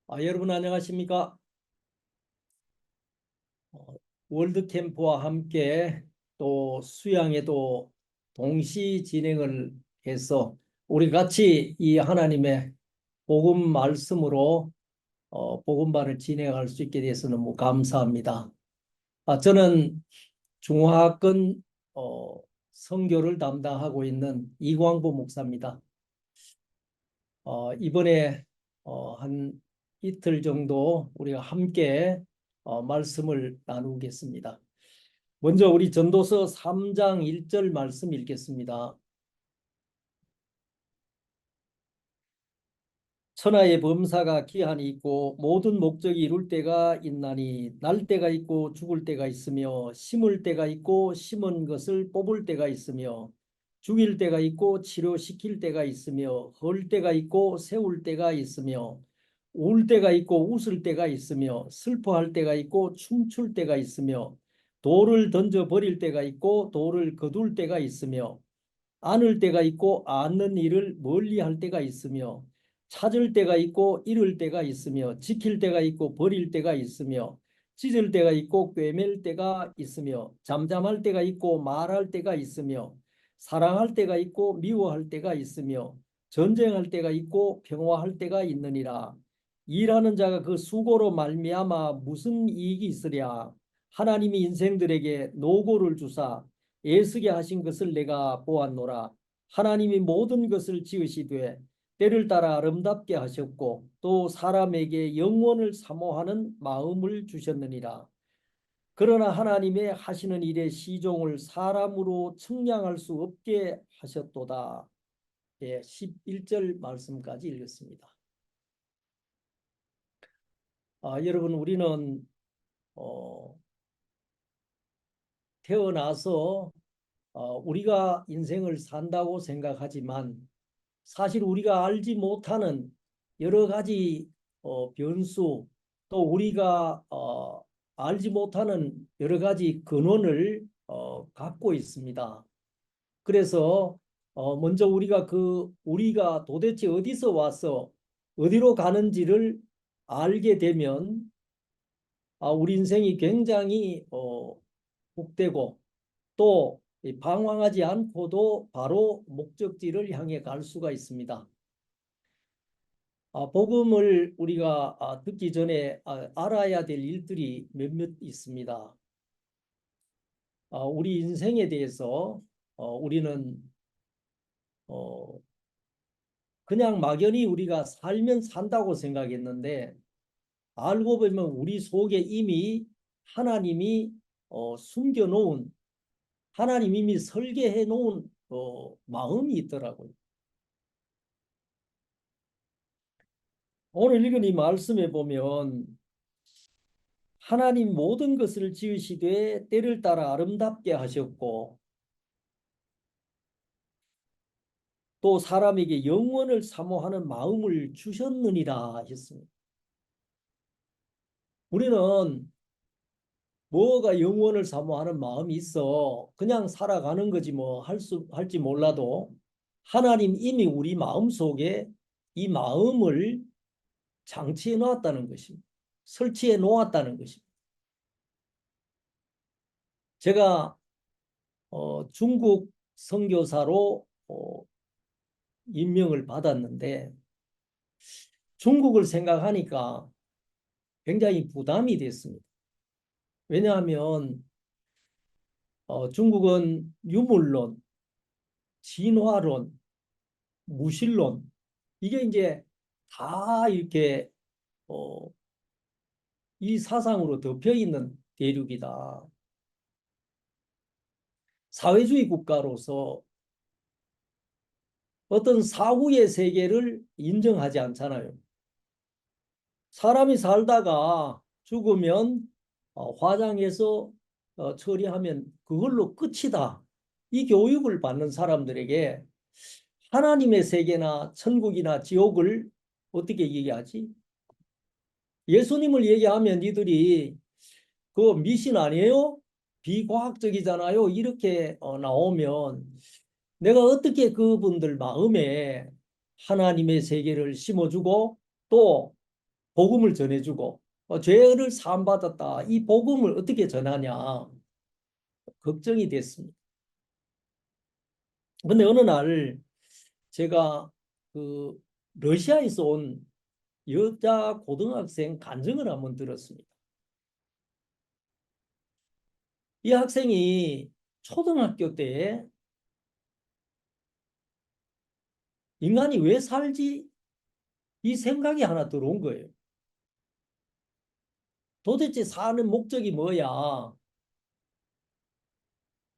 여러분 안녕하십니까? 어, 월드캠프와 함께 또 수양에도 동시 진행을 해서 우리 같이 이 하나님의 복음 말씀으로 복음반을 진행할 수 있게 돼서 너무 감사합니다. 저는 중화권 선교를 담당하고 있는 이광보 목사입니다. 이번에 한 이틀 정도 우리가 함께 말씀을 나누겠습니다. 먼저 우리 전도서 3장 1절 말씀 읽겠습니다. 천하의 범사가 기한이 있고 모든 목적이 이룰 때가 있나니 날 때가 있고 죽을 때가 있으며 심을 때가 있고 심은 것을 뽑을 때가 있으며 죽일 때가 있고 치료시킬 때가 있으며 헐 때가 있고 세울 때가 있으며 울 때가 있고 웃을 때가 있으며 슬퍼할 때가 있고 춤출 때가 있으며 돌을 던져 버릴 때가 있고 돌을 거둘 때가 있으며 안을 때가 있고 않는 일을 멀리할 때가 있으며 찾을 때가 있고 잃을 때가 있으며 지킬 때가 있고 버릴 때가 있으며 찢을 때가 있고 꿰맬 때가 있으며 잠잠할 때가 있고 말할 때가 있으며 사랑할 때가 있고 미워할 때가 있으며 전쟁할 때가 있고 평화할 때가 있느니라. 일하는 자가 그 수고로 말미암아 무슨 이익이 있으랴. 하나님이 인생들에게 노고를 주사 애쓰게 하신 것을 내가 보았노라. 하나님이 모든 것을 지으시되 때를 따라 아름답게 하셨고 또 사람에게 영원을 사모하는 마음을 주셨느니라. 그러나 하나님의 하시는 일의 시종을 사람으로 측량할 수 없게 하셨도다. 11절 말씀까지 읽었습니다. 여러분 우리는 어, 태어나서 우리가 인생을 산다고 생각하지만 사실 우리가 알지 못하는 여러 가지 변수 또 우리가 알지 못하는 여러 가지 근원을 갖고 있습니다. 그래서 먼저 우리가 도대체 어디서 와서 어디로 가는지를 알게 되면 우리 인생이 굉장히 복되고 또 방황하지 않고도 바로 목적지를 향해 갈 수가 있습니다. 복음을 우리가 듣기 전에 알아야 될 일들이 몇몇 있습니다. 우리 인생에 대해서 우리는 그냥 막연히 우리가 살면 산다고 생각했는데 알고 보면 우리 속에 이미 하나님이 숨겨놓은 하나님 이미 설계해 놓은 마음이 있더라고요. 오늘 읽은 이 말씀에 보면 하나님 모든 것을 지으시되 때를 따라 아름답게 하셨고 또 사람에게 영원을 사모하는 마음을 주셨느니라 했습니다. 우리는 뭐가 영원을 사모하는 마음이 있어 그냥 살아가는 거지 뭐 할지 몰라도 하나님 이미 우리 마음 속에 이 마음을 장치해 놓았다는 것입니다. 설치해 놓았다는 것입니다. 제가 중국 선교사로 임명을 받았는데 중국을 생각하니까 굉장히 부담이 됐습니다. 왜냐하면 중국은 유물론, 진화론, 무신론 이게 이제 다 이렇게 이 사상으로 덮여 있는 대륙이다. 사회주의 국가로서 어떤 사후의 세계를 인정하지 않잖아요. 사람이 살다가 죽으면 화장해서 처리하면 그걸로 끝이다. 이 교육을 받는 사람들에게 하나님의 세계나 천국이나 지옥을 어떻게 얘기하지? 예수님을 얘기하면 이들이 그거 미신 아니에요? 비과학적이잖아요. 이렇게 나오면 내가 어떻게 그분들 마음에 하나님의 세계를 심어주고 또 복음을 전해주고 죄를 사함받았다. 이 복음을 어떻게 전하냐 걱정이 됐습니다. 근데 어느 날 제가 그 러시아에서 온 여자 고등학생 간증을 한번 들었습니다. 이 학생이 초등학교 때 인간이 왜 살지? 이 생각이 하나 들어온 거예요. 도대체 사는 목적이 뭐야?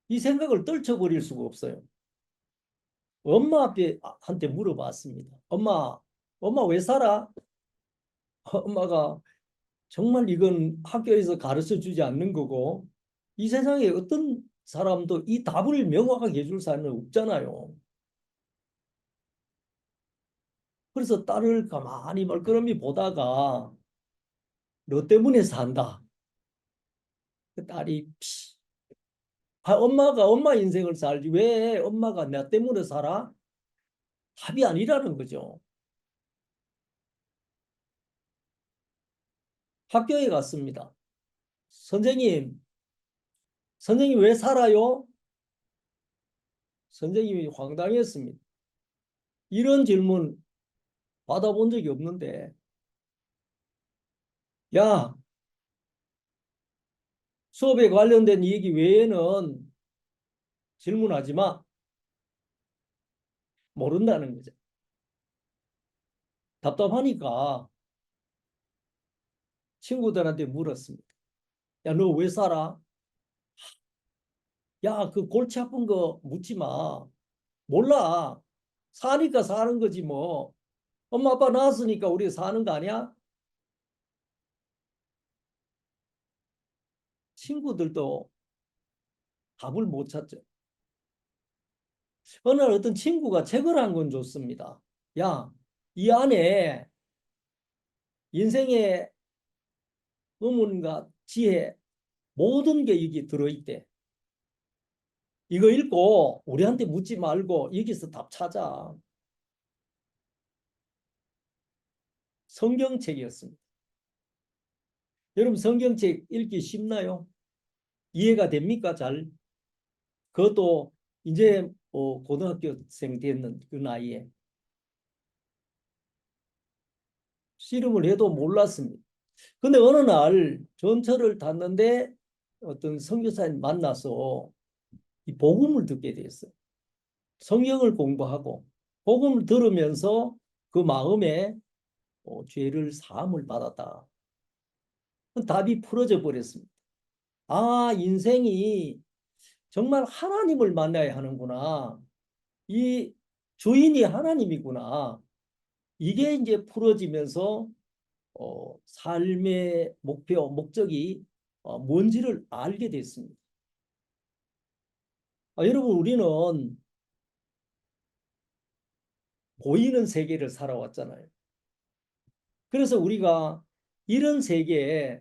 이 생각을 떨쳐버릴 수가 없어요. 엄마 앞에 한테 물어봤습니다. 엄마 왜 살아? 엄마가 정말 이건 학교에서 가르쳐 주지 않는 거고 이 세상에 어떤 사람도 이 답을 명확하게 해줄 사람은 없잖아요. 그래서 딸을 가만히 멀끄러미 보다가 너 때문에 산다. 그 딸이 엄마가 엄마 인생을 살지 왜 엄마가 나 때문에 살아? 답이 아니라는 거죠. 학교에 갔습니다. 선생님, 선생님 왜 살아요? 선생님이 황당했습니다. 이런 질문 받아본 적이 없는데, 야, 수업에 관련된 얘기 외에는 질문하지 마. 모른다는 거죠. 답답하니까 친구들한테 물었습니다. 야, 너 왜 살아? 야, 그 골치 아픈 거 묻지 마. 몰라. 사니까 사는 거지 뭐. 엄마 아빠 낳았으니까 우리 사는 거 아니야? 친구들도 답을 못 찾죠. 어느 날 어떤 친구가 책을 한 권 줬습니다. 야, 이 안에 인생의 의문과 지혜 모든 게 여기 들어있대. 이거 읽고 우리한테 묻지 말고 여기서 답 찾아. 성경책이었습니다. 여러분 성경책 읽기 쉽나요? 이해가 됩니까? 잘? 그것도 이제 고등학교생 됐는 그 나이에 씨름을 해도 몰랐습니다. 근데 어느 날 전철을 탔는데 어떤 선교사님 만나서 이 복음을 듣게 됐어요. 성경을 공부하고 복음을 들으면서 그 마음에 죄를 사함을 받았다. 답이 풀어져 버렸습니다. 아, 인생이 정말 하나님을 만나야 하는구나. 이 주인이 하나님이구나. 이게 이제 풀어지면서 삶의 목표, 목적이 뭔지를 알게 됐습니다. 여러분, 우리는 보이는 세계를 살아왔잖아요. 그래서 우리가 이런 세계에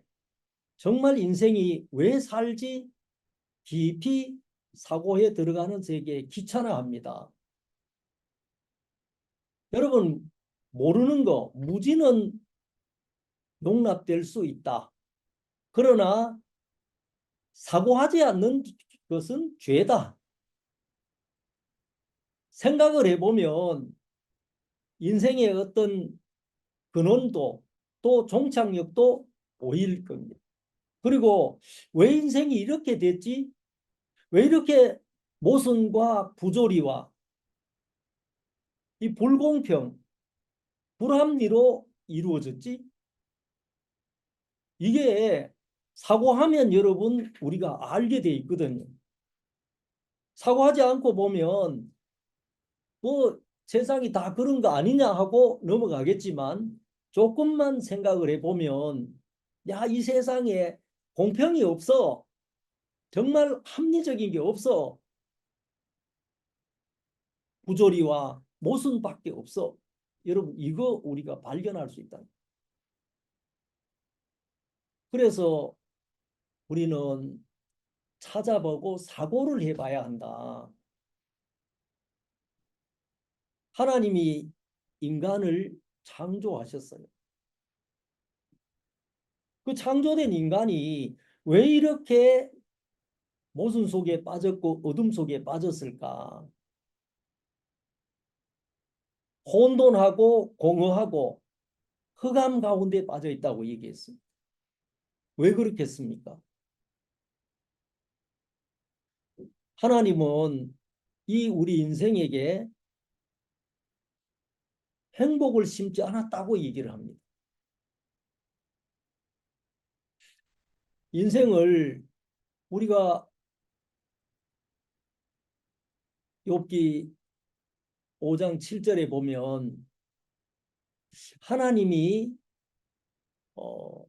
정말 인생이 왜 살지 깊이 사고해 들어가는 세계에 귀찮아합니다. 여러분, 모르는 거, 무지는 용납될 수 있다. 그러나 사고하지 않는 것은 죄다. 생각을 해보면 인생의 어떤 근원도 또 종착역도 보일 겁니다. 그리고 왜 인생이 이렇게 됐지? 왜 이렇게 모순과 부조리와 이 불공평, 불합리로 이루어졌지? 이게 사고하면 여러분 우리가 알게 돼 있거든요. 사고하지 않고 보면 뭐 세상이 다 그런 거 아니냐 하고 넘어가겠지만 조금만 생각을 해보면 야, 이 세상에 공평이 없어. 정말 합리적인 게 없어. 부조리와 모순밖에 없어. 여러분 이거 우리가 발견할 수 있다. 그래서 우리는 찾아보고 사고를 해봐야 한다. 하나님이 인간을 창조하셨어요. 그 창조된 인간이 왜 이렇게 모순 속에 빠졌고 어둠 속에 빠졌을까? 혼돈하고 공허하고 흑암 가운데 빠져 있다고 얘기했습니다. 왜 그렇겠습니까? 하나님은 이 우리 인생에게 행복을 심지 않았다고 얘기를 합니다. 인생을 우리가 욥기 5장 7절에 보면 하나님이 어,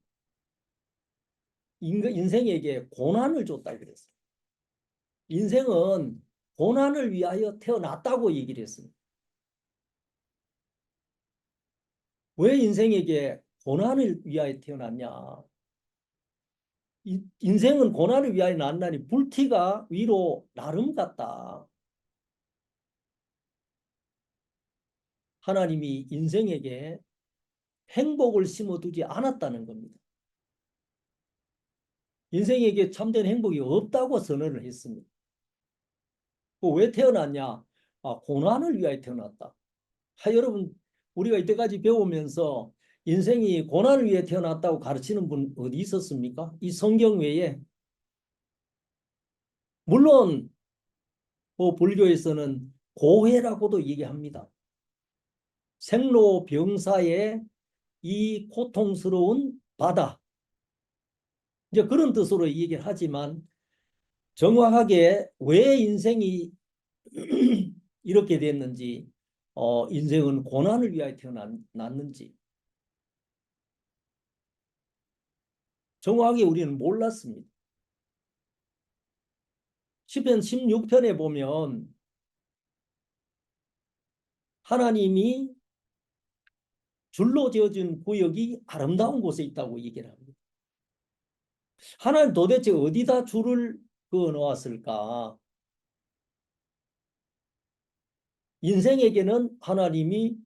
인생에게 고난을 줬다 그랬어요. 인생은 고난을 위하여 태어났다고 얘기를 했습니다. 왜 인생에게 고난을 위하여 태어났냐? 인생은 고난을 위하여 났나니 불티가 위로 나름 같다. 하나님이 인생에게 행복을 심어두지 않았다는 겁니다. 인생에게 참된 행복이 없다고 선언을 했습니다. 왜 태어났냐? 고난을 위하여 태어났다. 여러분, 우리가 이때까지 배우면서 인생이 고난을 위해 태어났다고 가르치는 분 어디 있었습니까? 이 성경 외에. 물론 불교에서는 고해라고도 얘기합니다. 생로병사의 이 고통스러운 바다. 이제 그런 뜻으로 얘기를 하지만 정확하게 왜 인생이 이렇게 됐는지, 인생은 고난을 위하여 태어났는지 정확하게 우리는 몰랐습니다. 시편 16편에 보면 하나님이 줄로 지어진 구역이 아름다운 곳에 있다고 얘기를 합니다. 하나님 도대체 어디다 줄을 그어 놓았을까? 인생에게는 하나님이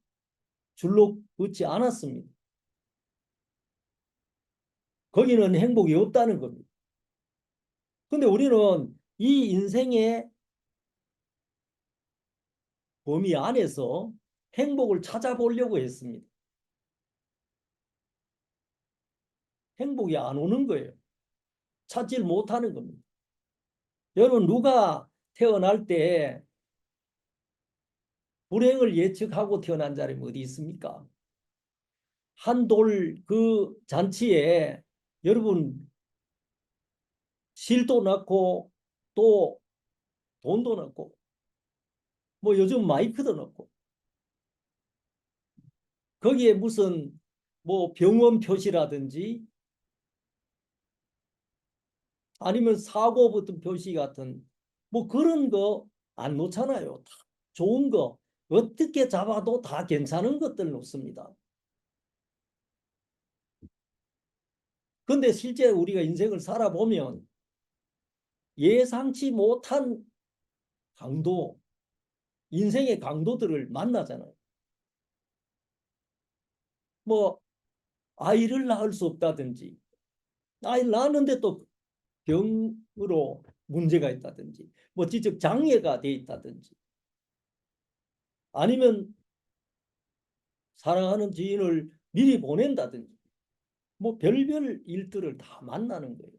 줄로 긋지 않았습니다. 거기는 행복이 없다는 겁니다. 근데 우리는 이 인생의 범위 안에서 행복을 찾아보려고 했습니다. 행복이 안 오는 거예요. 찾지 못하는 겁니다. 여러분, 누가 태어날 때 불행을 예측하고 태어난 사람이 어디 있습니까? 한 돌 그 잔치에 여러분 실도 넣고 또 돈도 넣고 뭐 요즘 마이크도 넣고 거기에 무슨 뭐 병원 표시라든지 아니면 사고 붙은 표시 같은 뭐 그런 거 안 놓잖아요. 다 좋은 거 어떻게 잡아도 다 괜찮은 것들 놓습니다. 근데 실제 우리가 인생을 살아보면 예상치 못한 강도, 인생의 강도들을 만나잖아요. 뭐 아이를 낳을 수 없다든지 아이를 낳았는데 또 병으로 문제가 있다든지 뭐 지적 장애가 돼 있다든지 아니면 사랑하는 지인을 미리 보낸다든지 뭐 별별 일들을 다 만나는 거예요.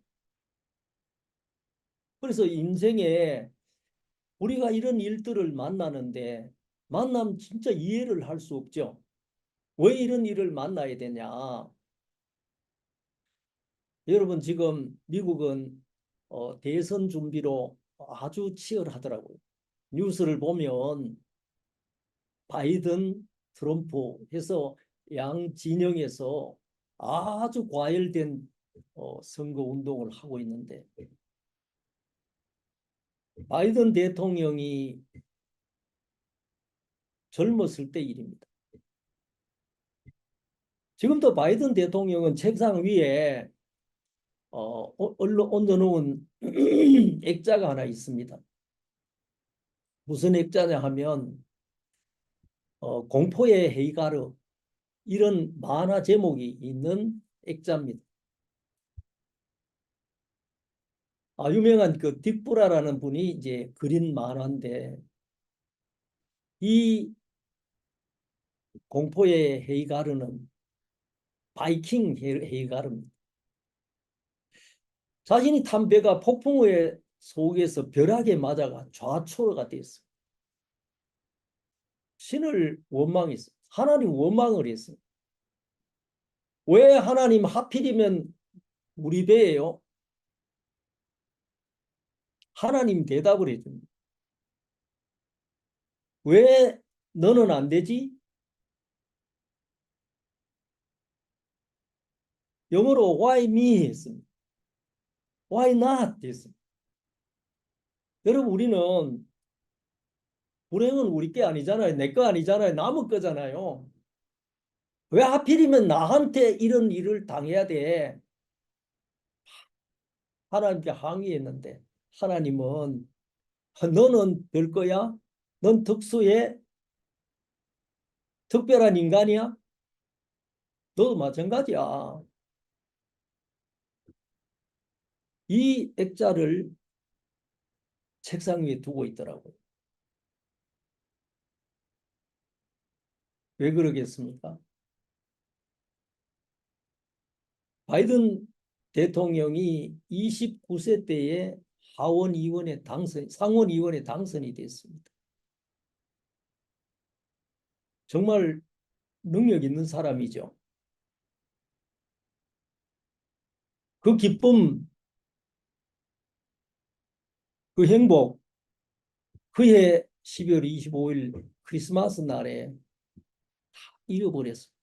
그래서 인생에 우리가 이런 일들을 만나는데 만나면 진짜 이해를 할 수 없죠. 왜 이런 일을 만나야 되냐. 여러분 지금 미국은 대선 준비로 아주 치열하더라고요. 뉴스를 보면 바이든, 트럼프 해서 양 진영에서 아주 과열된 선거 운동을 하고 있는데 바이든 대통령이 젊었을 때 일입니다. 지금도 바이든 대통령은 책상 위에 얹어놓은 액자가 하나 있습니다. 무슨 액자냐 하면 공포의 헤이가르 이런 만화 제목이 있는 액자입니다. 유명한 그 딕브라라는 분이 이제 그린 만화인데 이 공포의 헤이가르는 바이킹 헤이가르입니다. 자신이 탄 배가 폭풍우의 속에서 벼락에 맞아가 좌초가 됐어. 신을 원망했어. 하나님 원망을 했어. 왜 하나님 하필이면 우리 배예요? 하나님 대답을 해줍니다. 왜 너는 안 되지? 영어로 why me 했습니다. why not 했습니다. 여러분 우리는 불행은 우리 게 아니잖아요. 내 거 아니잖아요. 남의 거잖아요. 왜 하필이면 나한테 이런 일을 당해야 돼? 하나님께 항의했는데 하나님은 너는 별 거야? 넌 특수해? 특별한 인간이야? 너도 마찬가지야. 이 액자를 책상 위에 두고 있더라고요. 왜 그러겠습니까? 바이든 대통령이 29세 때에 상원의원에 당선이 됐습니다. 정말 능력 있는 사람이죠. 그 기쁨, 그 행복, 그해 12월 25일 크리스마스 날에 잃어버렸어요.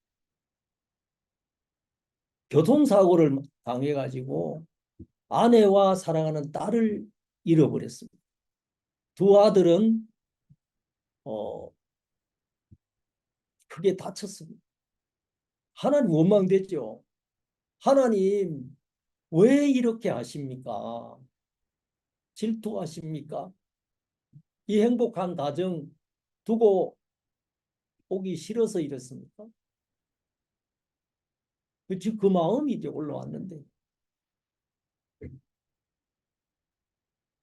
교통사고를 당해가지고 아내와 사랑하는 딸을 잃어버렸습니다. 두 아들은 어, 크게 다쳤습니다. 하나님 원망됐죠. 하나님 왜 이렇게 하십니까? 질투하십니까? 이 행복한 가정 두고 오기 싫어서 이렇습니까? 그 마음이 이제 올라왔는데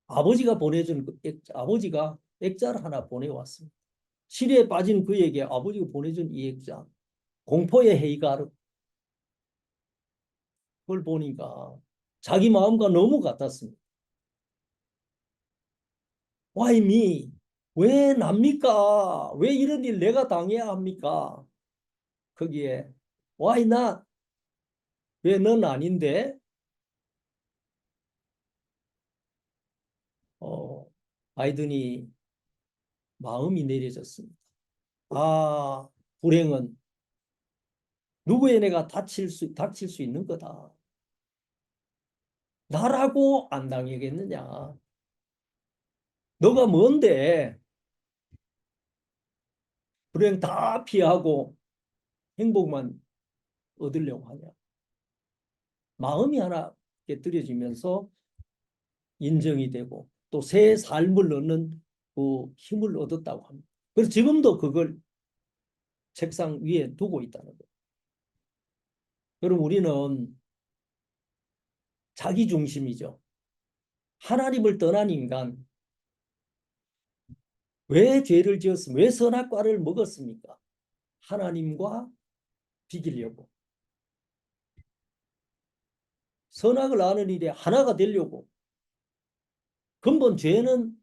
아버지가 보내준 아버지가 액자를 하나 보내왔습니다. 시리에 빠진 그에게 아버지가 보내준 이 액자 공포의 헤이가르 그걸 보니까 자기 마음과 너무 같았습니다. Why me? 왜 납니까? 왜 이런 일 내가 당해야 합니까? 거기에 Why not? 왜 넌 아닌데? 어, 바이든이 마음이 내려졌습니다. 아, 불행은 누구의 내가 닥칠 수 있는 거다. 나라고 안 당하겠느냐? 너가 뭔데? 불행 다 피하고 행복만 얻으려고 하냐? 마음이 하나 깨뜨려지면서 인정이 되고 또 새 삶을 얻는 그 힘을 얻었다고 합니다. 그래서 지금도 그걸 책상 위에 두고 있다는 거예요. 여러분 우리는 자기 중심이죠. 하나님을 떠난 인간 왜 죄를 지었습니까? 왜 선악과를 먹었습니까? 하나님과 비기려고. 선악을 아는 일에 하나가 되려고. 근본 죄는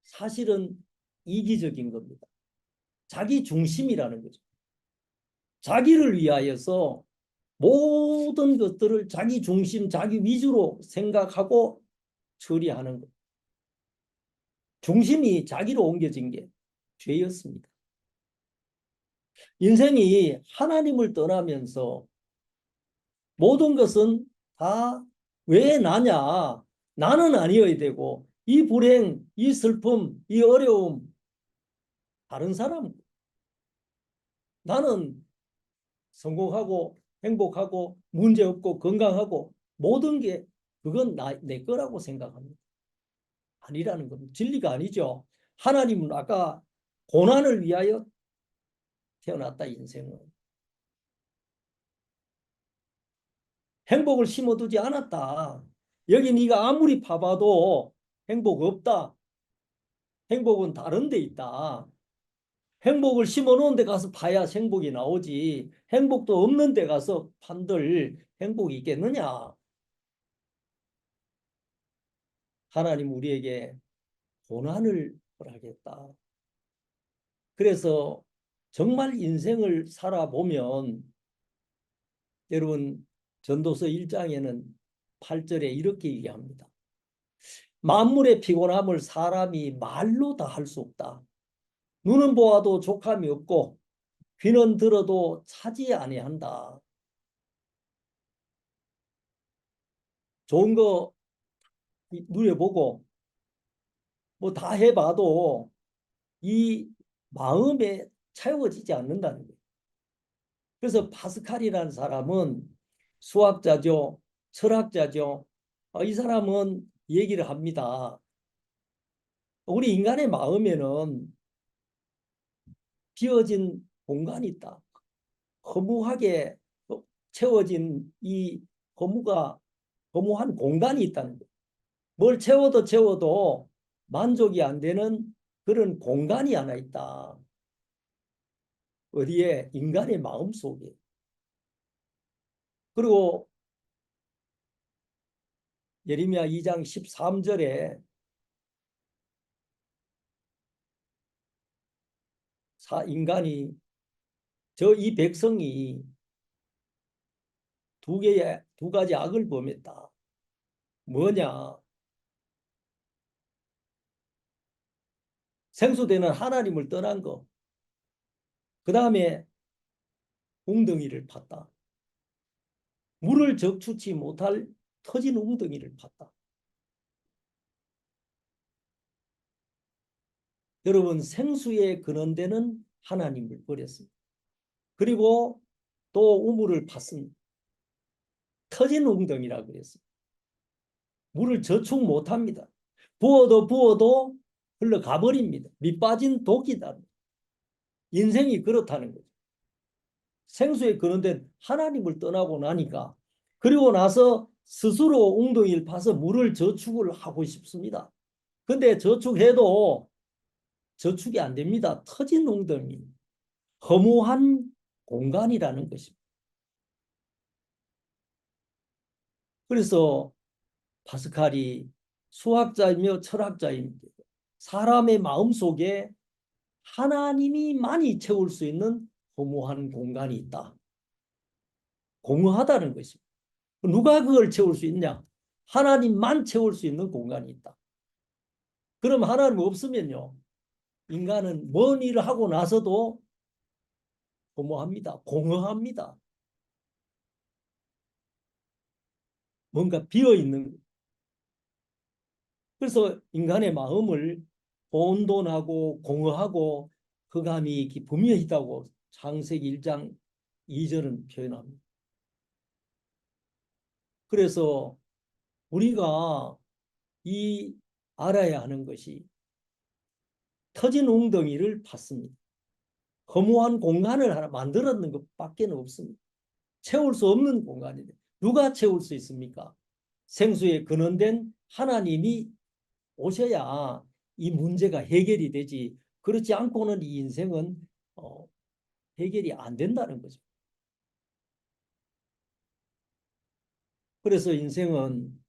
사실은 이기적인 겁니다. 자기 중심이라는 거죠. 자기를 위하여서 모든 것들을 자기 중심, 자기 위주로 생각하고 처리하는 것. 중심이 자기로 옮겨진 게 죄였습니다. 인생이 하나님을 떠나면서 모든 것은 다 왜 나냐? 나는 아니어야 되고 이 불행, 이 슬픔, 이 어려움 다른 사람 나는 성공하고 행복하고 문제없고 건강하고 모든 게 그건 내 거라고 생각합니다. 아니라는 겁니다. 진리가 아니죠. 하나님은 아까 고난을 위하여 태어났다 인생은. 행복을 심어두지 않았다. 여기 네가 아무리 파봐도 행복 없다. 행복은 다른 데 있다. 행복을 심어놓은 데 가서 파야 행복이 나오지. 행복도 없는 데 가서 판들 행복이 있겠느냐. 하나님 우리에게 고난을 허락했다. 그래서 정말 인생을 살아보면 여러분 전도서 1장에는 8절에 이렇게 얘기합니다. 만물의 피곤함을 사람이 말로 다 할 수 없다. 눈은 보아도 족함이 없고 귀는 들어도 차지 아니한다. 좋은 거 누려보고 뭐 다 해봐도 이 마음에 채워지지 않는다는 거예요. 그래서 파스칼이라는 사람은 수학자죠, 철학자죠. 이 사람은 얘기를 합니다. 우리 인간의 마음에는 비어진 공간이 있다. 허무하게 채워진 이 허무한 공간이 있다는 거예요. 뭘 채워도 만족이 안 되는 그런 공간이 하나 있다. 어디에? 인간의 마음 속에. 그리고 예레미야 2장 13절에 인간이 이 백성이 두 가지 악을 범했다. 뭐냐? 생수되는 하나님을 떠난 거. 그 다음에 웅덩이를 팠다. 물을 적출치 못할 터진 웅덩이를 팠다. 여러분 생수의 근원되는 하나님을 버렸습니다. 그리고 또 우물을 팠습니다. 터진 웅덩이라고 그랬습니다. 물을 저축 못합니다. 부어도 흘러가 버립니다. 밑 빠진 독이다. 인생이 그렇다는 거죠. 생수의 근원된 하나님을 떠나고 나니까 그리고 나서 스스로 웅덩이를 파서 물을 저축을 하고 싶습니다. 근데 저축해도 저축이 안 됩니다. 터진 웅덩이, 허무한 공간이라는 것입니다. 그래서 파스칼이 수학자이며 철학자입니다. 사람의 마음속에 하나님이 많이 채울 수 있는 허무한 공간이 있다. 공허하다는 것입니다. 누가 그걸 채울 수 있냐? 하나님만 채울 수 있는 공간이 있다. 그럼 하나님 없으면요. 인간은 뭔 일을 하고 나서도 허무합니다. 공허합니다. 뭔가 비어있는. 그래서 인간의 마음을 혼돈하고 공허하고 흑암이 깊으며 있다고 창세기 1장 2절은 표현합니다. 그래서 우리가 이 알아야 하는 것이 터진 웅덩이를 팠습니다. 허무한 공간을 하나 만들었는 것밖에 없습니다. 채울 수 없는 공간인데 누가 채울 수 있습니까? 생수에 근원된 하나님이 오셔야 이 문제가 해결이 되지. 그렇지 않고는 이 인생은 해결이 안 된다는 거죠. 그래서 인생은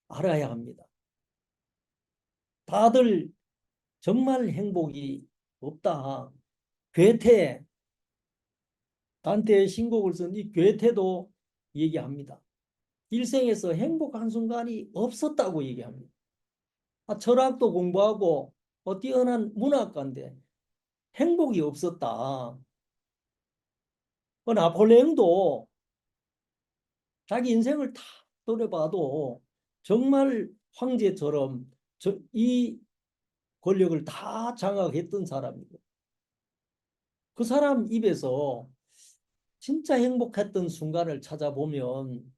알아야 합니다. 다들 정말 행복이 없다. 괴테, 단테의 신곡을 쓴 이 괴테도 얘기합니다. 일생에서 행복한 순간이 없었다고 얘기합니다. 철학도 공부하고 뛰어난 문학가인데 행복이 없었다. 나폴레옹도 자기 인생을 다 돌아봐도 정말 황제처럼 이 권력을 다 장악했던 사람이고 그 사람 입에서 진짜 행복했던 순간을 찾아보면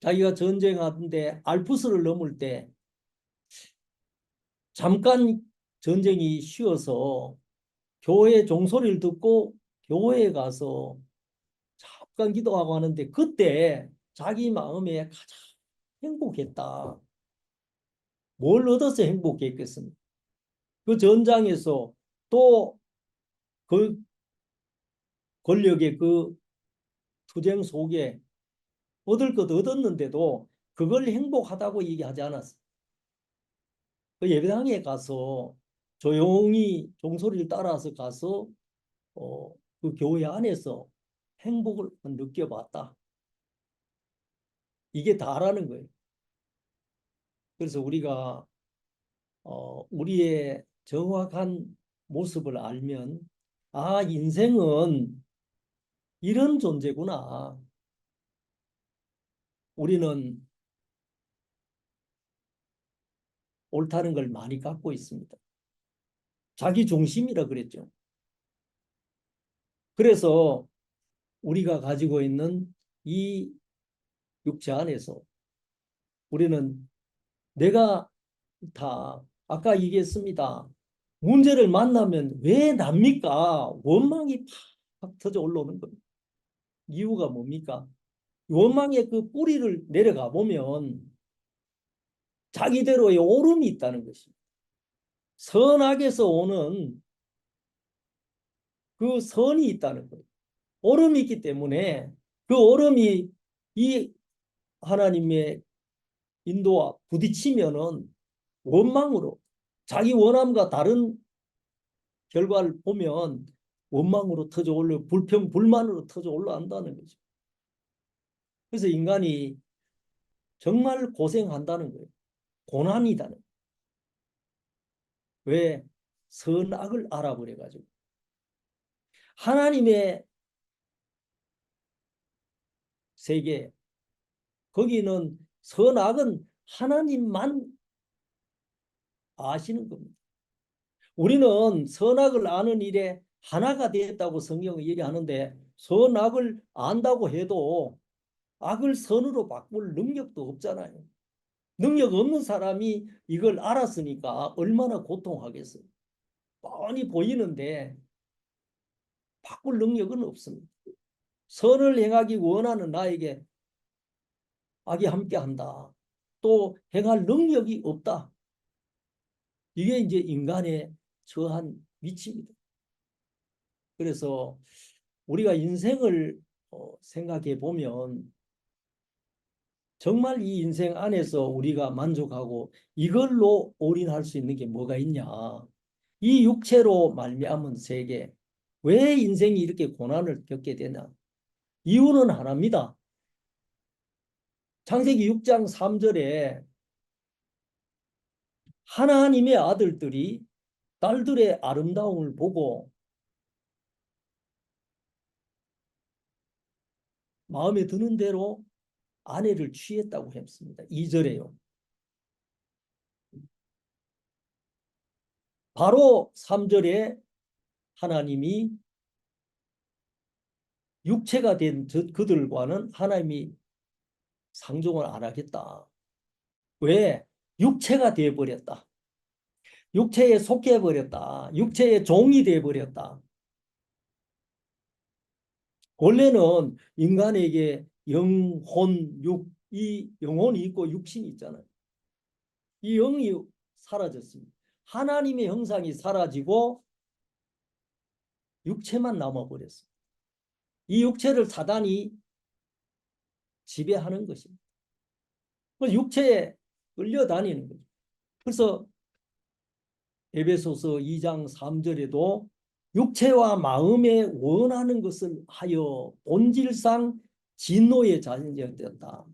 자기가 전쟁하는데 알프스를 넘을 때 잠깐 전쟁이 쉬어서 교회 종소리를 듣고 교회에 가서 잠깐 기도하고 하는데 그때 자기 마음에 가장 행복했다. 뭘 얻어서 행복했겠습니까? 그 전장에서 또 그 권력의 그 투쟁 속에 얻을 것 얻었는데도 그걸 행복하다고 얘기하지 않았어요. 그 예배당에 가서 조용히 종소리를 따라서 가서 그 교회 안에서 행복을 느껴봤다. 이게 다라는 거예요. 그래서 우리가 우리의 정확한 모습을 알면 아, 인생은 이런 존재구나. 우리는 옳다는 걸 많이 갖고 있습니다. 자기 중심이라 그랬죠. 그래서 우리가 가지고 있는 이 육체 안에서 우리는 내가 다 아까 얘기했습니다. 문제를 만나면 왜 납니까? 원망이 팍 터져 올라오는 겁니다. 이유가 뭡니까? 원망의 그 뿌리를 내려가 보면 자기대로의 옳음이 있다는 것입니다. 선악에서 오는 그 선이 있다는 거예요. 옳음이 있기 때문에 그 옳음이 이 하나님의 인도와 부딪히면은 원망으로 자기 원함과 다른 결과를 보면 원망으로 터져 올려 불평 불만으로 터져 올라간다는 거죠. 그래서 인간이 정말 고생한다는 거예요. 고난이다는 거예요. 왜? 선악을 알아버려 가지고 하나님의 세계 거기는 선악은 하나님만 아시는 겁니다. 우리는 선악을 아는 일에 하나가 되었다고 성경이 얘기하는데 선악을 안다고 해도 악을 선으로 바꿀 능력도 없잖아요. 능력 없는 사람이 이걸 알았으니까 얼마나 고통하겠어요. 뻔히 보이는데 바꿀 능력은 없습니다. 선을 행하기 원하는 나에게 악이 함께한다. 또 행할 능력이 없다. 이게 이제 인간의 처한 위치입니다. 그래서 우리가 인생을 생각해 보면 정말 이 인생 안에서 우리가 만족하고 이걸로 올인할 수 있는 게 뭐가 있냐. 이 육체로 말미암은 세계. 왜 인생이 이렇게 고난을 겪게 되나. 이유는 하나입니다. 창세기 6장 3절에 하나님의 아들들이 딸들의 아름다움을 보고 마음에 드는 대로 아내를 취했다고 했습니다. 2절에요. 바로 3절에 하나님이 육체가 된 그들과는 하나님이 상종을 안 하겠다. 왜? 육체가 되어버렸다. 육체에 속해버렸다. 육체의 종이 되어버렸다. 원래는 인간에게 영혼, 이 영혼이 있고 육신이 있잖아요. 이 영이 사라졌습니다. 하나님의 형상이 사라지고 육체만 남아버렸습니다. 이 육체를 사단이 지배하는 것입니다. 육체에 끌려다니는 거죠. 그래서 에베소서 2장 3절에도 육체와 마음에 원하는 것을 하여 본질상 진노의 자녀되었다.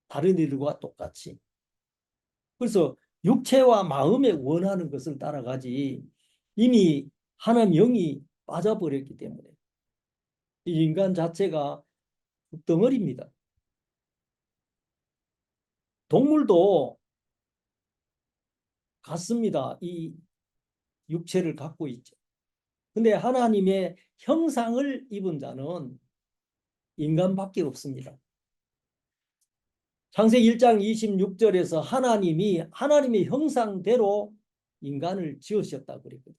다른 이들과 똑같이. 그래서 육체와 마음에 원하는 것을 따라가지 이미 하나님 영이 빠져버렸기 때문에 이 인간 자체가 덩어리입니다. 동물도 같습니다. 이 육체를 갖고 있죠. 근데 하나님의 형상을 입은 자는 인간밖에 없습니다. 창세기 1장 26절에서 하나님이 하나님의 형상대로 인간을 지으셨다고 그랬거든요.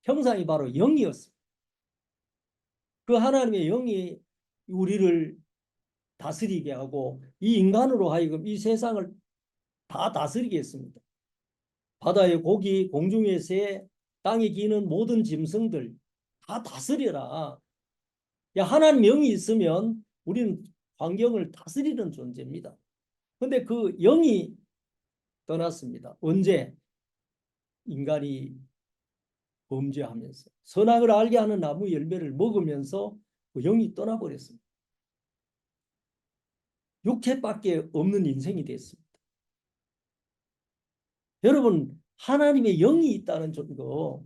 형상이 바로 영이었어요. 그 하나님의 영이 우리를 다스리게 하고 이 인간으로 하여금 이 세상을 다 다스리겠습니다. 바다의 고기, 공중의 새, 땅에 기는 모든 짐승들 다 다스려라. 야, 하나님 영이 있으면 우리는 환경을 다스리는 존재입니다. 근데 그 영이 떠났습니다. 언제? 인간이 범죄하면서 선악을 알게 하는 나무 열매를 먹으면서 그 영이 떠나버렸습니다. 육체밖에 없는 인생이 됐습니다. 여러분, 하나님의 영이 있다는 거,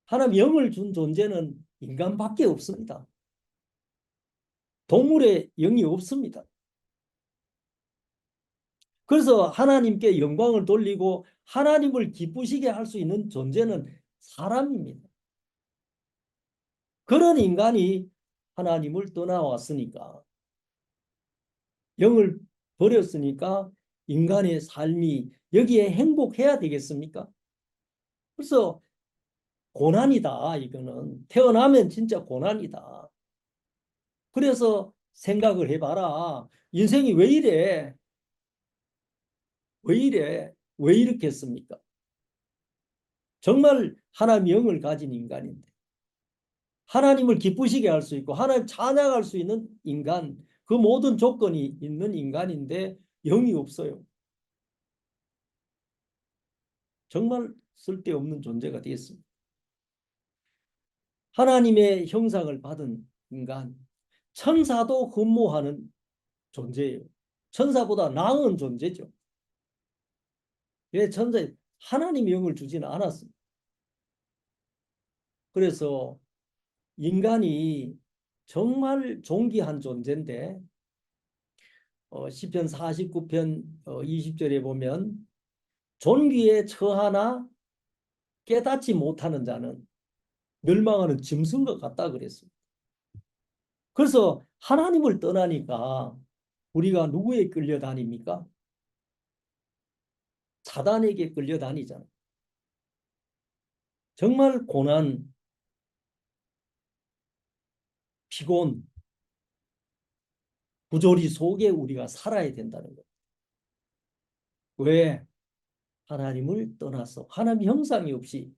하나님 영을 준 존재는 인간밖에 없습니다. 동물의 영이 없습니다. 그래서 하나님께 영광을 돌리고 하나님을 기쁘시게 할 수 있는 존재는 사람입니다. 그런 인간이 하나님을 떠나왔으니까, 영을 버렸으니까 인간의 삶이 여기에 행복해야 되겠습니까? 그래서 고난이다, 이거는. 태어나면 진짜 고난이다. 그래서 생각을 해봐라. 인생이 왜 이래? 왜 이래? 왜 이렇게 했습니까? 정말 하나님의 영을 가진 인간인데, 하나님을 기쁘시게 할 수 있고 하나님 찬양할 수 있는 인간, 그 모든 조건이 있는 인간인데 영이 없어요. 정말 쓸데없는 존재가 되었습니다. 하나님의 형상을 받은 인간, 천사도 흠모하는 존재예요. 천사보다 나은 존재죠. 왜 천사에 하나님의 영을 주지는 않았습니다. 그래서 인간이 정말 존귀한 존재인데 시편 49편 20절에 보면 존귀에 처하나 깨닫지 못하는 자는 멸망하는 짐승과 같다 그랬습니다. 그래서 하나님을 떠나니까 우리가 누구에 끌려다닙니까? 사단에게 끌려다니잖아요. 정말 고난, 피곤, 부조리 속에 우리가 살아야 된다는 거예요. 왜? 하나님을 떠나서 하나님 형상이 없이.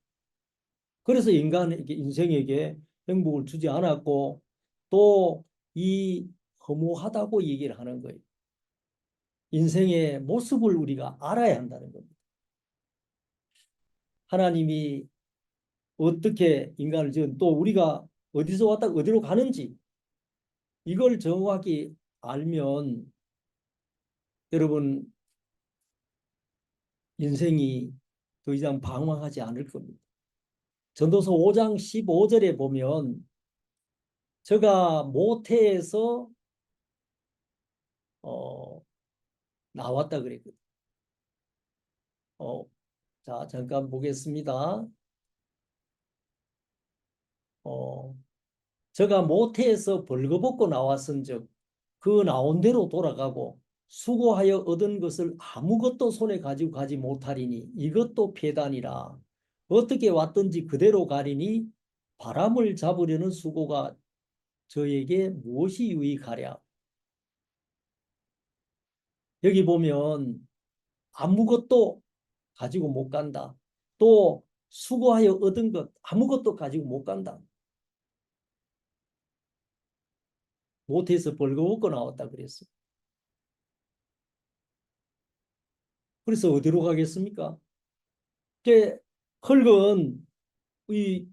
그래서 인간에게, 인생에게 행복을 주지 않았고 또 이 허무하다고 얘기를 하는 거예요. 인생의 모습을 우리가 알아야 한다는 겁니다. 하나님이 어떻게 인간을 지은, 또 우리가 어디서 왔다 어디로 가는지 이걸 정확히 알면 여러분 인생이 더 이상 방황하지 않을 겁니다. 전도서 5장 15절에 보면 저가 모태에서 어, 나왔다 그랬거든요. 자, 잠깐 보겠습니다. 어, 저가 모태에서 벌거벗고 나왔은즉 그 나온 대로 돌아가고 수고하여 얻은 것을 아무것도 손에 가지고 가지 못하리니 이것도 패단이라. 어떻게 왔든지 그대로 가리니 바람을 잡으려는 수고가 저에게 무엇이 유익하랴. 여기 보면 아무것도 가지고 못 간다. 또 수고하여 얻은 것 아무것도 가지고 못 간다. 모태에서 벌거벗고 나왔다 그랬어. 그래서 어디로 가겠습니까? 흙은 이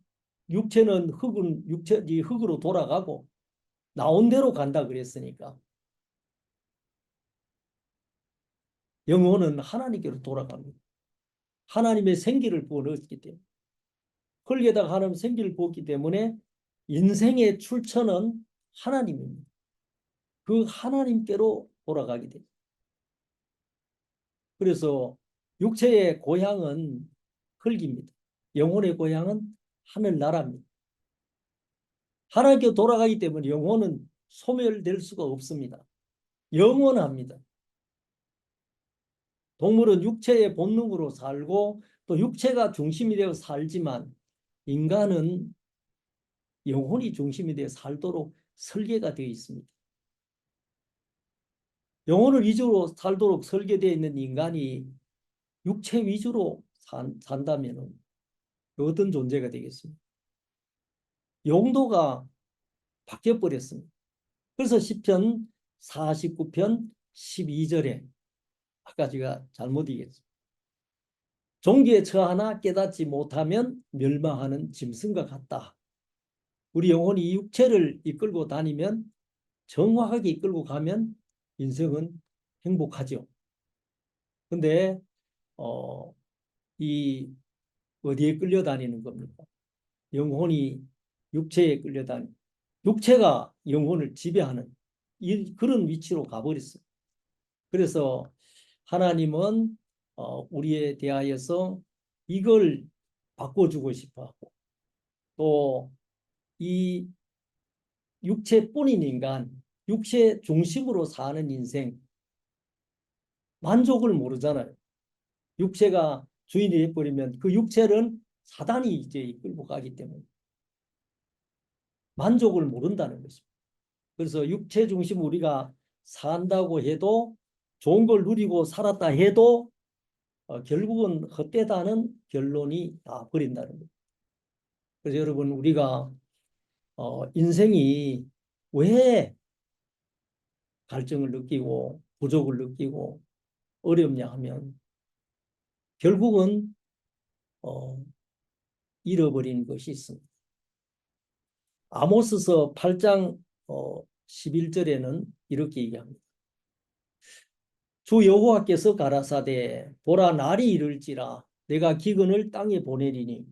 육체는 흙은 육체 이 흙으로 돌아가고 나온 대로 간다 그랬으니까 영혼은 하나님께로 돌아갑니다. 하나님의 생기를 부어 넣었기 때문에 흙에다가 하나님 생기를 부었기 때문에 인생의 출처는 하나님입니다. 그 하나님께로 돌아가게 됩니다. 그래서 육체의 고향은 흙입니다. 영혼의 고향은 하늘나라입니다. 하나님께 돌아가기 때문에 영혼은 소멸될 수가 없습니다. 영원합니다. 동물은 육체의 본능으로 살고 또 육체가 중심이 되어 살지만 인간은 영혼이 중심이 되어 살도록 설계가 되어 있습니다. 영혼을 위주로 살도록 설계되어 있는 인간이 육체 위주로 산다면 어떤 존재가 되겠습니까? 용도가 바뀌어 버렸습니다. 그래서 시편 49편 12절에 아까 제가 잘못 얘기했습니다. 종기에 처하나 깨닫지 못하면 멸망하는 짐승과 같다. 우리 영혼이 이 육체를 이끌고 다니면 정확하게 이끌고 가면 인생은 행복하죠. 근데 이 어디에 끌려다니는 겁니까? 영혼이 육체에 끌려다니 육체가 영혼을 지배하는 그런 위치로 가버렸어요. 그래서 하나님은 우리에 대하여서 이걸 바꿔주고 싶어 하고 또 이 육체뿐인 인간, 육체 중심으로 사는 인생 만족을 모르잖아요. 육체가 주인이 돼버리면 그 육체는 사단이 이제 이끌고 가기 때문에 만족을 모른다는 것입니다. 그래서 육체 중심 우리가 산다고 해도 좋은 걸 누리고 살았다 해도 결국은 헛되다는 결론이 다 버린다는 거예요. 그래서 여러분 우리가 인생이 왜 갈증을 느끼고 부족을 느끼고 어렵냐 하면 결국은 어, 잃어버린 것이 있습니다. 아모스서 8장 11절에는 이렇게 얘기합니다. 주 여호와께서 가라사대 보라 날이 이를지라 내가 기근을 땅에 보내리니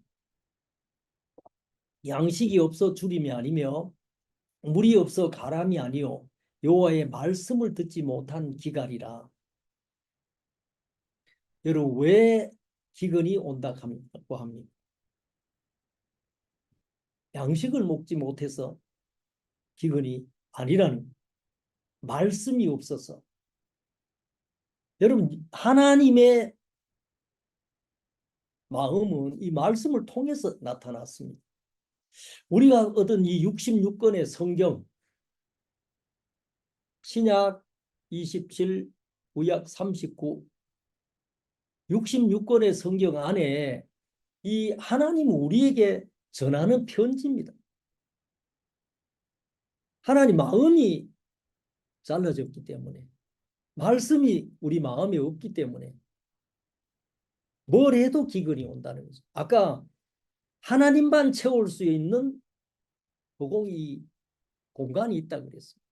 양식이 없어 주림이 아니며 물이 없어 가람이 아니요 여호와의 말씀을 듣지 못한 기갈이라. 여러분 왜 기근이 온다고 합니까? 양식을 먹지 못해서 기근이 아니라는 말씀이 없어서. 여러분 하나님의 마음은 이 말씀을 통해서 나타났습니다. 우리가 얻은 이 66권의 성경 신약 27, 구약 39, 66권의 성경 안에 이 하나님 우리에게 전하는 편지입니다. 하나님 마음이 잘라졌기 때문에 말씀이 우리 마음에 없기 때문에 뭘 해도 기근이 온다는 거죠. 아까 하나님만 채울 수 있는 보공이 공간이 있다고 그랬습니다.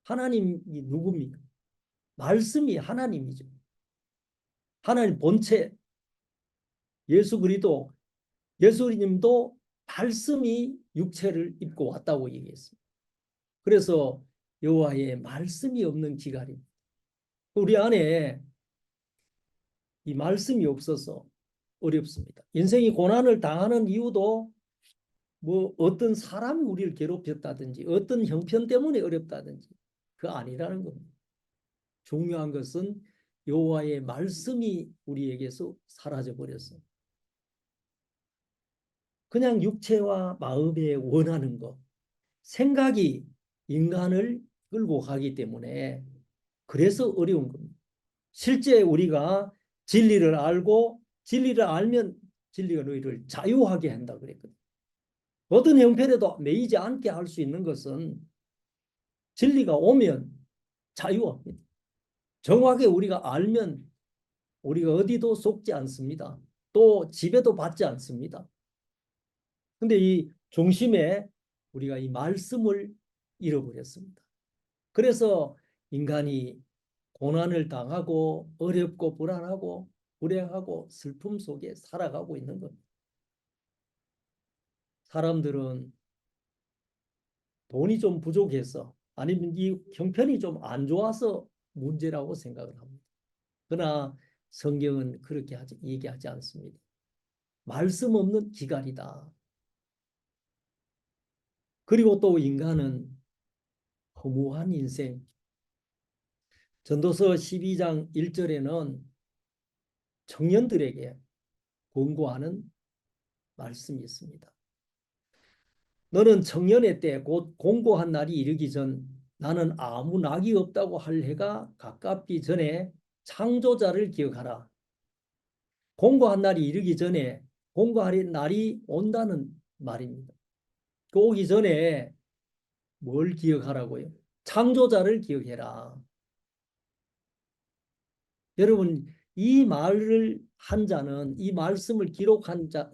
하나님이 누굽니까? 말씀이 하나님이죠. 하나님 본체 예수 그리스도 예수님도 말씀이 육체를 입고 왔다고 얘기했습니다. 그래서 여호와의 말씀이 없는 기갈입니다. 우리 안에 이 말씀이 없어서 어렵습니다. 인생이 고난을 당하는 이유도 뭐 어떤 사람이 우리를 괴롭혔다든지 어떤 형편 때문에 어렵다든지 그 아니라는 겁니다. 중요한 것은 여호와의 말씀이 우리에게서 사라져 버렸어. 그냥 육체와 마음에 원하는 것, 생각이 인간을 끌고 가기 때문에 그래서 어려운 겁니다. 실제 우리가 진리를 알고 진리를 알면 진리가 너희를 자유하게 한다 그랬거든요. 어떤 형편에도 매이지 않게 할 수 있는 것은 진리가 오면 자유합니다. 정확하게 우리가 알면 우리가 어디도 속지 않습니다. 또 지배도 받지 않습니다. 근데 이 중심에 우리가 이 말씀을 잃어버렸습니다. 그래서 인간이 고난을 당하고 어렵고 불안하고 불행하고 슬픔 속에 살아가고 있는 겁니다. 사람들은 돈이 좀 부족해서 아니면 이 형편이 좀 안 좋아서 문제라고 생각을 합니다. 그러나 성경은 그렇게 얘기하지 않습니다. 말씀 없는 기갈이다. 그리고 또 인간은 허무한 인생. 전도서 12장 1절에는 청년들에게 권고하는 말씀이 있습니다. 너는 청년의 때 곧 공고한 날이 이르기 전 나는 아무 낙이 없다고 할 해가 가깝기 전에 창조자를 기억하라. 공고한 날이 이르기 전에 공고할 날이 온다는 말입니다. 그 오기 전에 뭘 기억하라고요? 창조자를 기억해라. 여러분, 이 말을 한 자는, 이 말씀을 기록한 자,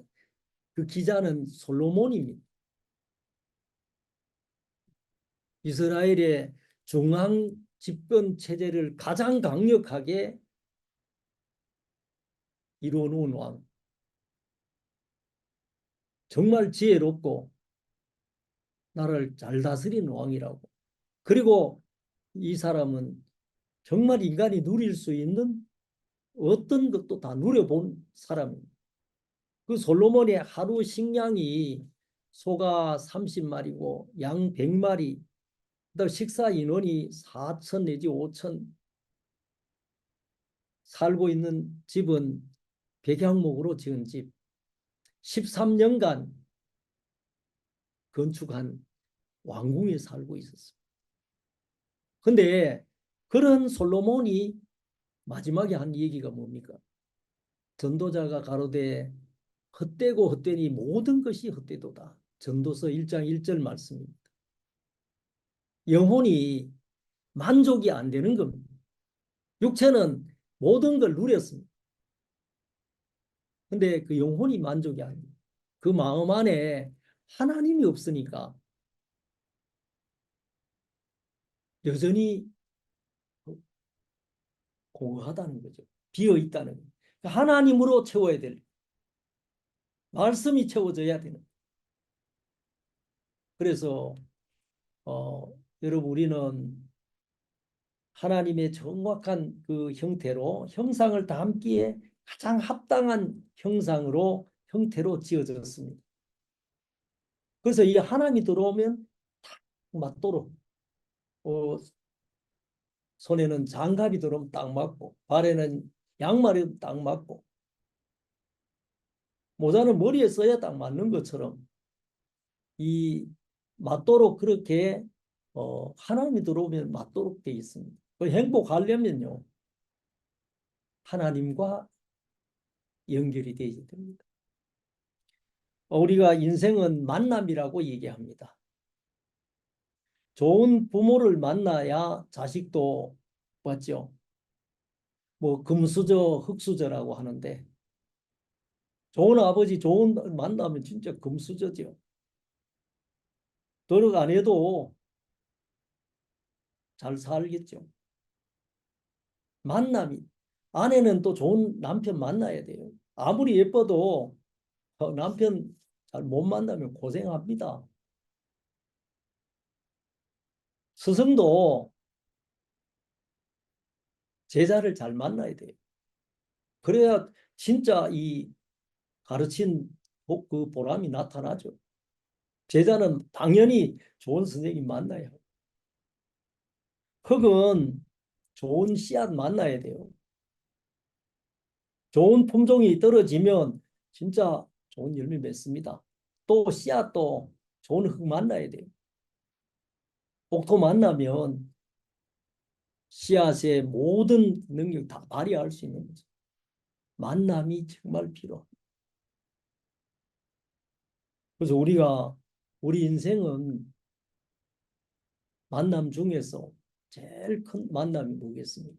그 기자는 솔로몬입니다. 이스라엘의 중앙 집권 체제를 가장 강력하게 이루어놓은 왕. 정말 지혜롭고 나라를 잘 다스리는 왕이라고. 그리고 이 사람은 정말 인간이 누릴 수 있는 어떤 것도 다 누려본 사람입니다. 그 솔로몬의 하루 식량이 소가 30마리고 양 100마리, 식사 인원이 4천 내지 5천, 살고 있는 집은 백향목으로 지은 집, 13년간 건축한 왕궁에 살고 있었습니다. 근데 그런 솔로몬이 마지막에 한 얘기가 뭡니까? 전도자가 가로되 헛되고 헛되니 모든 것이 헛되도다. 전도서 1장 1절 말씀입니다. 영혼이 만족이 안 되는 겁니다. 육체는 모든 걸 누렸습니다. 근데 그 영혼이 만족이 안 돼요. 그 마음 안에 하나님이 없으니까 여전히 공허하다는 거죠. 비어 있다는 거죠. 하나님으로 채워야 될, 말씀이 채워져야 되는. 그래서 여러분, 우리는 하나님의 정확한 그 형태로, 형상을 담기에 가장 합당한 형태로 지어졌습니다. 그래서 이 하나님이 들어오면 딱 맞도록, 어, 손에는 장갑이 들어오면 딱 맞고, 발에는 양말이 딱 맞고, 모자는 머리에 써야 딱 맞는 것처럼 이 맞도록 그렇게 하나님이 들어오면 맞도록 되어 있습니다. 행복하려면요, 하나님과 연결이 되어야 됩니다. 우리가 인생은 만남이라고 얘기합니다. 좋은 부모를 만나야 자식도 맞죠. 뭐 금수저, 흙수저라고 하는데, 좋은 아버지, 좋은 만나면 진짜 금수저죠. 노력 안 해도 잘 살겠죠. 만남이. 아내는 또 좋은 남편 만나야 돼요. 아무리 예뻐도 남편 잘 못 만나면 고생합니다. 스승도 제자를 잘 만나야 돼요. 그래야 진짜 이 가르친 그 보람이 나타나죠. 제자는 당연히 좋은 선생님 만나야 해요. 흙은 좋은 씨앗 만나야 돼요. 좋은 품종이 떨어지면 진짜 좋은 열매 맺습니다. 또 씨앗도 좋은 흙 만나야 돼요. 복토 만나면 씨앗의 모든 능력 다 발휘할 수 있는 거죠. 만남이 정말 필요합니다. 그래서 우리 인생은 만남 중에서 제일 큰 만남이 뭐겠습니까?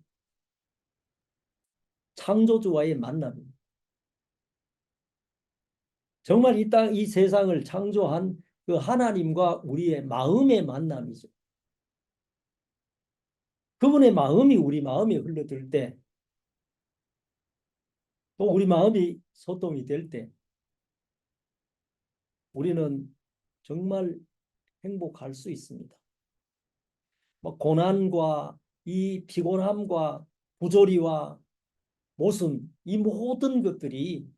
창조주와의 만남입니다. 정말 이 세상을 창조한 그 하나님과 우리의 마음의 만남이죠. 그분의 마음이 우리 마음에 흘러들 때, 또 우리 마음이 소통이 될 때, 우리는 정말 행복할 수 있습니다. 고난과 이 피곤함과 부조리와 모순, 이 모든 것들이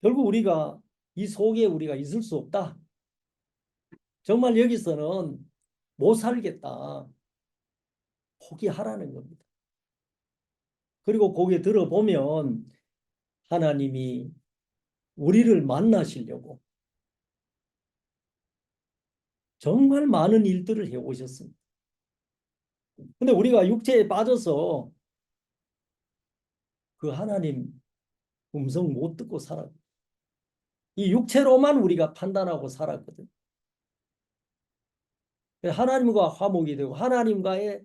결국 우리가 이 속에 우리가 있을 수 없다. 정말 여기서는 못 살겠다. 포기하라는 겁니다. 그리고 거기에 들어보면 하나님이 우리를 만나시려고 정말 많은 일들을 해오셨습니다. 근데 우리가 육체에 빠져서 그 하나님 음성 못 듣고 살았. 이 육체로만 우리가 판단하고 살았거든. 하나님과 화목이 되고 하나님과의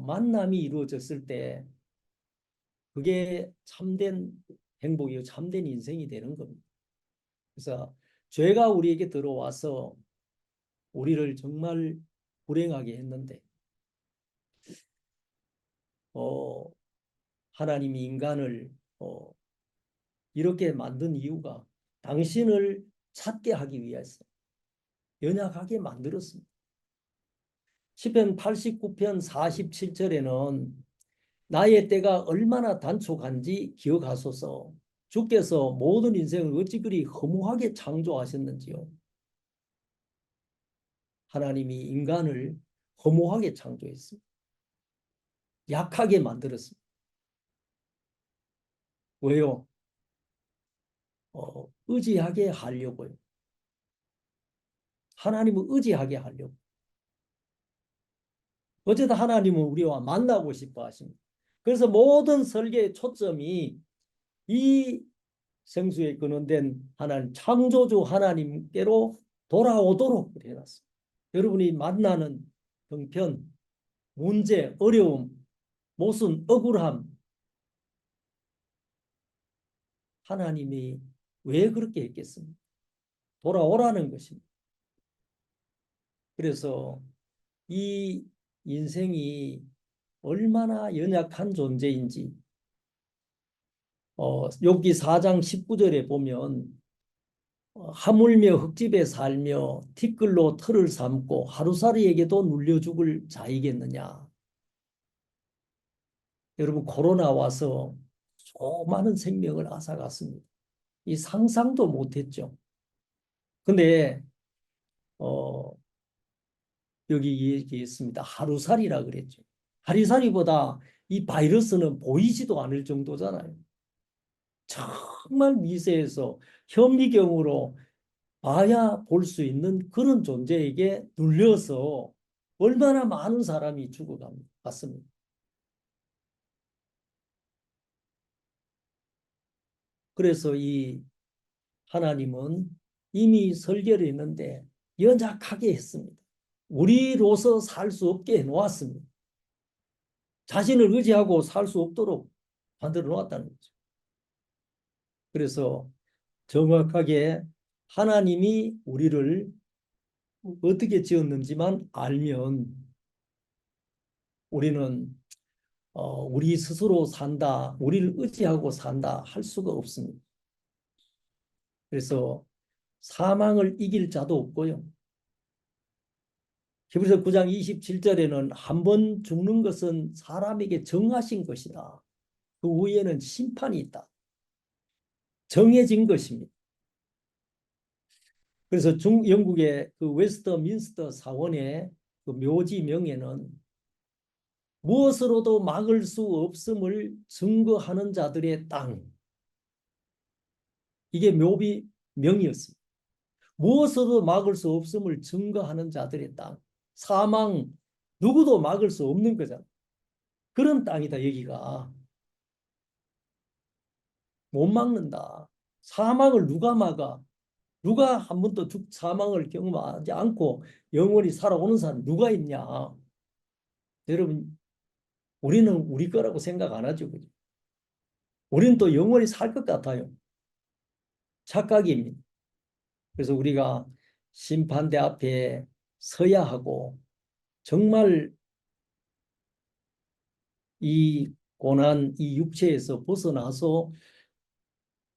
만남이 이루어졌을 때 그게 참된 행복이고 참된 인생이 되는 겁니다. 그래서 죄가 우리에게 들어와서 우리를 정말 불행하게 했는데 어, 하나님이 인간을 이렇게 만든 이유가 당신을 찾게 하기 위해서 연약하게 만들었습니다. 시편 89편 47절에는 나의 때가 얼마나 단촉한지 기억하소서. 주께서 모든 인생을 어찌 그리 허무하게 창조하셨는지요. 하나님이 인간을 허무하게 창조했습니다. 약하게 만들었습니다. 왜요? 의지하게 하려고요. 하나님을 의지하게 하려고. 어쨌든 하나님은 우리와 만나고 싶어 하십니다. 그래서 모든 설계의 초점이 이 생수에 근원된 하나님, 창조주 하나님께로 돌아오도록 해놨습니다. 여러분이 만나는 형편, 문제, 어려움, 모순, 억울함, 하나님이 왜 그렇게 했겠습니까? 돌아오라는 것입니다. 그래서 이 인생이 얼마나 연약한 존재인지 욥기 4장 19절에 보면 하물며 흙집에 살며 티끌로 털을 삼고 하루살이에게도 눌려 죽을 자이겠느냐. 여러분 코로나 와서 수많은 생명을 앗아갔습니다. 이 상상도 못했죠. 근데 어, 여기 얘기했습니다. 하루살이라 그랬죠. 하루살이보다 이 바이러스는 보이지도 않을 정도잖아요. 정말 미세해서 현미경으로 봐야 볼 수 있는 그런 존재에게 눌려서 얼마나 많은 사람이 죽어갔습니다. 그래서 이 하나님은 이미 설계를 했는데 연약하게 했습니다. 우리로서 살 수 없게 해놓았습니다. 자신을 의지하고 살 수 없도록 만들어 놓았다는 거죠. 그래서 정확하게 하나님이 우리를 어떻게 지었는지만 알면 우리는 우리 스스로 산다, 우리를 의지하고 산다 할 수가 없습니다. 그래서 사망을 이길 자도 없고요. 히브리서 9장 27절에는 한 번 죽는 것은 사람에게 정하신 것이다. 그 후에는 심판이 있다. 정해진 것입니다. 그래서 영국의 그 웨스트민스터 사원의 그 묘지명에는 무엇으로도 막을 수 없음을 증거하는 자들의 땅. 이게 묘비명이었습니다. 무엇으로도 막을 수 없음을 증거하는 자들의 땅. 사망, 누구도 막을 수 없는 거잖아. 그런 땅이다, 여기가. 못 막는다. 사망을 누가 막아? 누가 한 번도 사망을 경험하지 않고 영원히 살아오는 사람 누가 있냐? 여러분, 우리는 우리 거라고 생각 안 하죠. 그죠? 우리는 또 영원히 살 것 같아요. 착각입니다. 그래서 우리가 심판대 앞에 서야 하고 정말 이 고난, 이 육체에서 벗어나서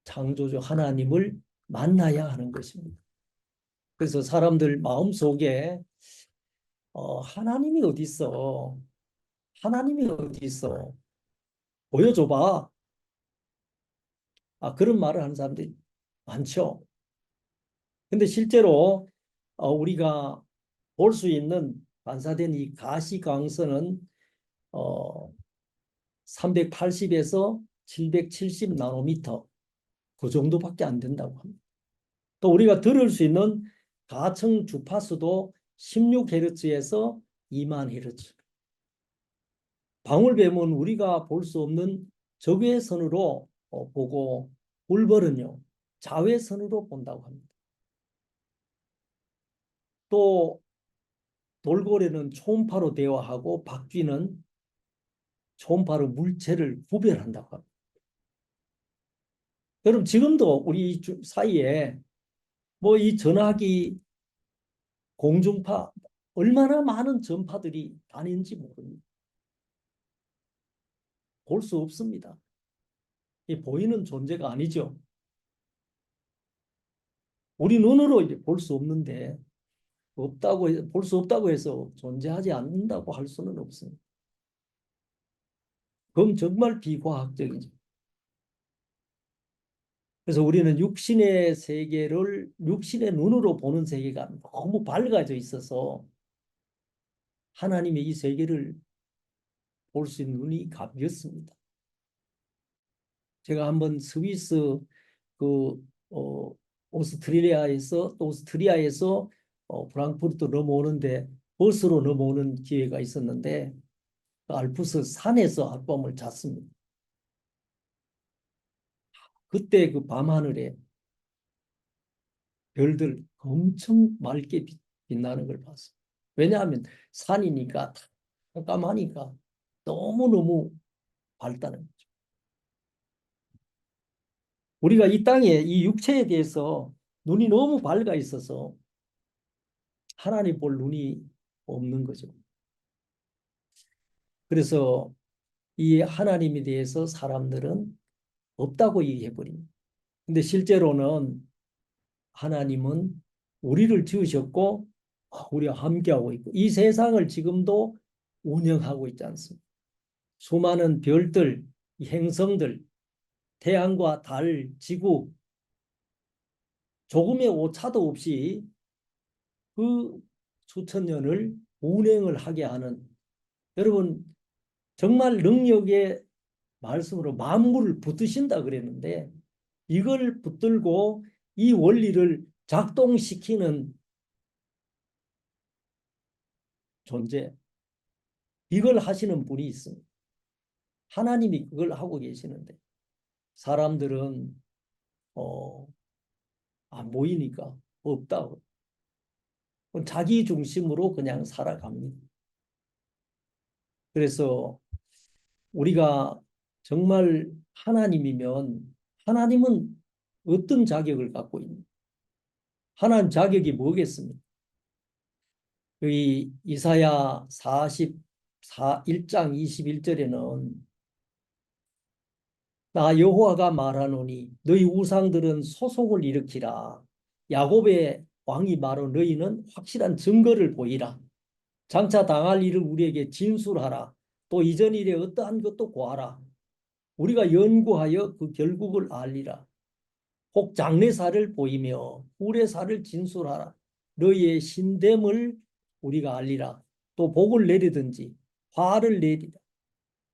창조주 하나님을 만나야 하는 것입니다. 그래서 사람들 마음속에 하나님이 어디 있어? 하나님이 어디 있어? 보여줘봐. 그런 말을 하는 사람들이 많죠. 근데 실제로 우리가 볼 수 있는 반사된 이 가시광선은 380에서 770 나노미터 그 정도밖에 안 된다고 합니다. 또 우리가 들을 수 있는 가청 주파수도 16Hz에서 2만 Hz. 방울뱀은 우리가 볼 수 없는 적외선으로 보고 울벌은요 자외선으로 본다고 합니다. 또 돌고래는 초음파로 대화하고 박쥐는 초음파로 물체를 구별한다고 합니다. 그럼 지금도 우리 사이에 뭐 이 전화기 공중파 얼마나 많은 전파들이 다니는지 모릅니다. 볼 수 없습니다. 이 보이는 존재가 아니죠. 우리 눈으로 이제 볼 수 없는데 없다고 볼 수 없다고 해서 존재하지 않는다고 할 수는 없습니다. 그럼 정말 비과학적이죠. 그래서 우리는 육신의 세계를 육신의 눈으로 보는 세계가 너무 밝아져 있어서 하나님의 이 세계를 볼 수 있는 눈이 가볍습니다. 제가 한번 스위스 그 오스트리아에서 프랑크푸르트 넘어오는데 버스로 넘어오는 기회가 있었는데 그 알프스 산에서 하룻밤을 잤습니다. 그때 그 밤하늘에 별들 엄청 맑게 빛나는 걸 봤어요. 왜냐하면 산이니까 깜깜하니까 너무너무 밝다는 거죠. 우리가 이 땅에 이 육체에 대해서 눈이 너무 밝아 있어서 하나님 볼 눈이 없는 거죠. 그래서 이 하나님에 대해서 사람들은 없다고 얘기해버립니다. 근데 실제로는 하나님은 우리를 지으셨고 우리와 함께하고 있고 이 세상을 지금도 운영하고 있지 않습니까? 수많은 별들, 행성들, 태양과 달, 지구 조금의 오차도 없이 그 수천 년을 운행을 하게 하는 여러분 정말 능력의 말씀으로 만물을 붙드신다 그랬는데 이걸 붙들고 이 원리를 작동시키는 존재 이걸 하시는 분이 있습니다. 하나님이 그걸 하고 계시는데 사람들은 안 보이니까 없다고 자기 중심으로 그냥 살아갑니다. 그래서 우리가 정말 하나님이면 하나님은 어떤 자격을 갖고 있는 하나님 자격이 뭐겠습니까? 이 이사야 1장 21절에는 나 여호와가 말하노니 너희 우상들은 소송을 일으키라. 야곱의 왕이 말하노 너희는 확실한 증거를 보이라. 장차 당할 일을 우리에게 진술하라. 또 이전 일에 어떠한 것도 고하라. 우리가 연구하여 그 결국을 알리라. 혹 장래사를 보이며 후래사를 진술하라. 너희의 신됨을 우리가 알리라. 또 복을 내리든지 화를 내리라.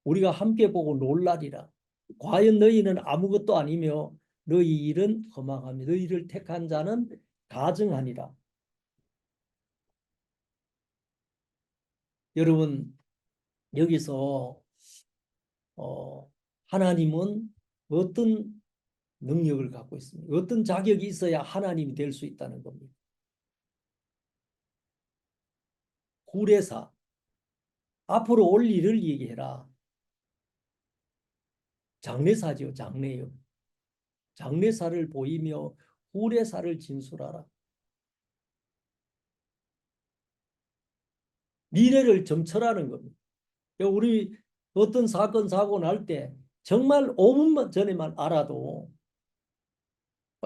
우리가 함께 보고 놀라리라. 과연 너희는 아무것도 아니며 너희 일은 허망하며 너희를 택한 자는 가증하니라. 여러분 여기서 하나님은 어떤 능력을 갖고 있습니다. 어떤 자격이 있어야 하나님이 될 수 있다는 겁니다. 후레사 앞으로 올 일을 얘기해라. 장래사죠. 장래요. 장래사를 보이며 후래사를 진술하라. 미래를 점철하는 겁니다. 우리 어떤 사건 사고 날 때 정말 5분 전에만 알아도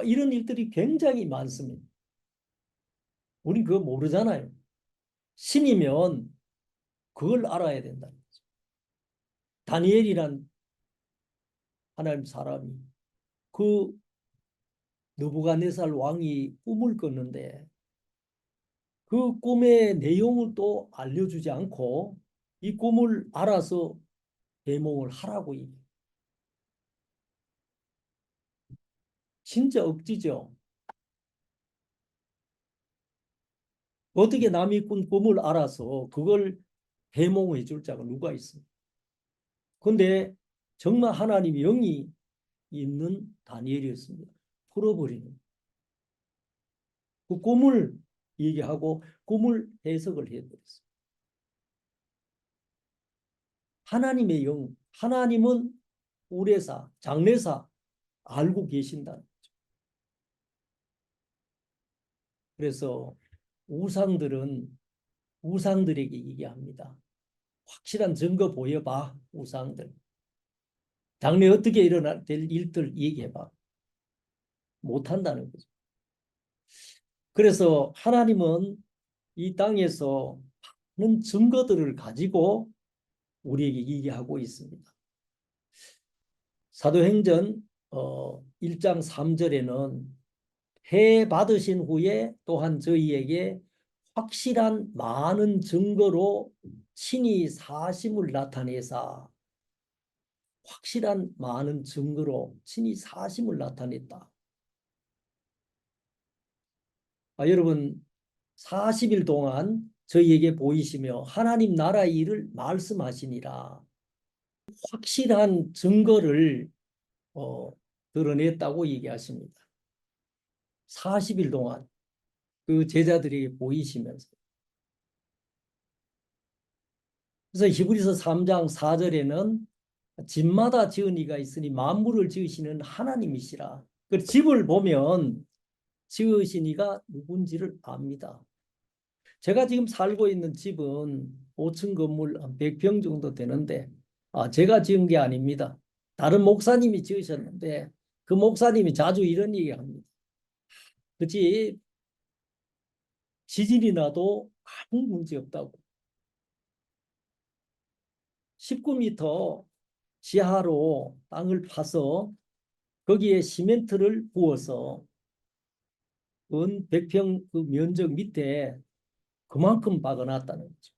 이런 일들이 굉장히 많습니다. 우린 그거 모르잖아요. 신이면 그걸 알아야 된다는 거죠. 다니엘이란 하나님 사람이 그 느부갓네살 왕이 꿈을 꿨는데 그 꿈의 내용을 또 알려주지 않고 이 꿈을 알아서 대몽을 하라고 얘기해요. 진짜 억지죠. 어떻게 남이 꾼 꿈을 알아서 그걸 해몽해 줄 자가 누가 있어? 근데 정말 하나님의 영이 있는 다니엘이었습니다. 풀어버리는. 그 꿈을 얘기하고 꿈을 해석을 해버렸어요. 하나님의 영, 하나님은 우레사, 장래사 알고 계신다. 그래서 우상들은 우상들에게 얘기합니다. 확실한 증거 보여봐, 우상들. 장래 어떻게 일어날 될 일들 얘기해봐. 못한다는 거죠. 그래서 하나님은 이 땅에서 많은 증거들을 가지고 우리에게 얘기하고 있습니다. 사도행전 1장 3절에는 해 받으신 후에 또한 저희에게 확실한 많은 증거로 친히 사심을 나타내사 확실한 많은 증거로 친히 사심을 나타냈다. 여러분 40일 동안 저희에게 보이시며 하나님 나라의 일을 말씀하시니라. 확실한 증거를 드러냈다고 얘기하십니다. 40일 동안 그 제자들에게 보이시면서. 그래서 히브리서 3장 4절에는 집마다 지은이가 있으니 만물을 지으시는 하나님이시라. 그 집을 보면 지으시니가 누군지를 압니다. 제가 지금 살고 있는 집은 5층 건물 100평 정도 되는데 제가 지은 게 아닙니다. 다른 목사님이 지으셨는데 그 목사님이 자주 이런 얘기합니다. 그 집 지진이 나도 아무 문제 없다고. 19m 지하로 땅을 파서 거기에 시멘트를 부어서 은 100평 그 면적 밑에 그만큼 박아놨다는 거죠.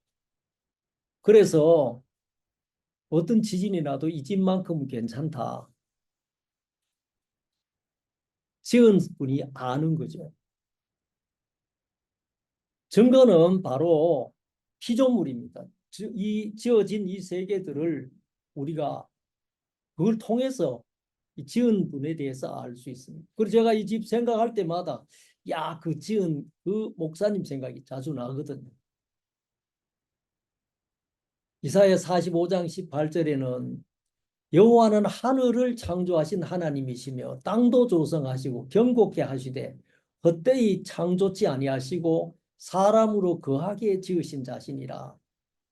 그래서 어떤 지진이 나도 이 집만큼은 괜찮다. 지은 분이 아는 거죠. 증거는 바로 피조물입니다. 이 지어진 이 세계들을 우리가 그걸 통해서 이 지은 분에 대해서 알 수 있습니다. 그리고 제가 이 집 생각할 때마다 그 지은 그 목사님 생각이 자주 나거든요. 이사야 45장 18절에는 여호와는 하늘을 창조하신 하나님이시며 땅도 조성하시고 경고케 하시되 헛되이 창조치 아니하시고 사람으로 거하게 지으신 자신이라.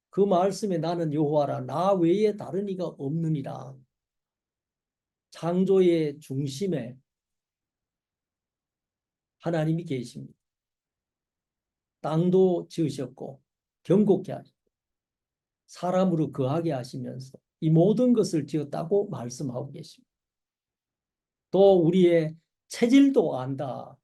그 말씀에 나는 여호와라 나 외에 다른 이가 없느니라. 창조의 중심에 하나님이 계십니다. 땅도 지으셨고 경고케 하시고 사람으로 거하게 하시면서 이 모든 것을 지었다고 말씀하고 계십니다. 또 우리의 체질도 안다.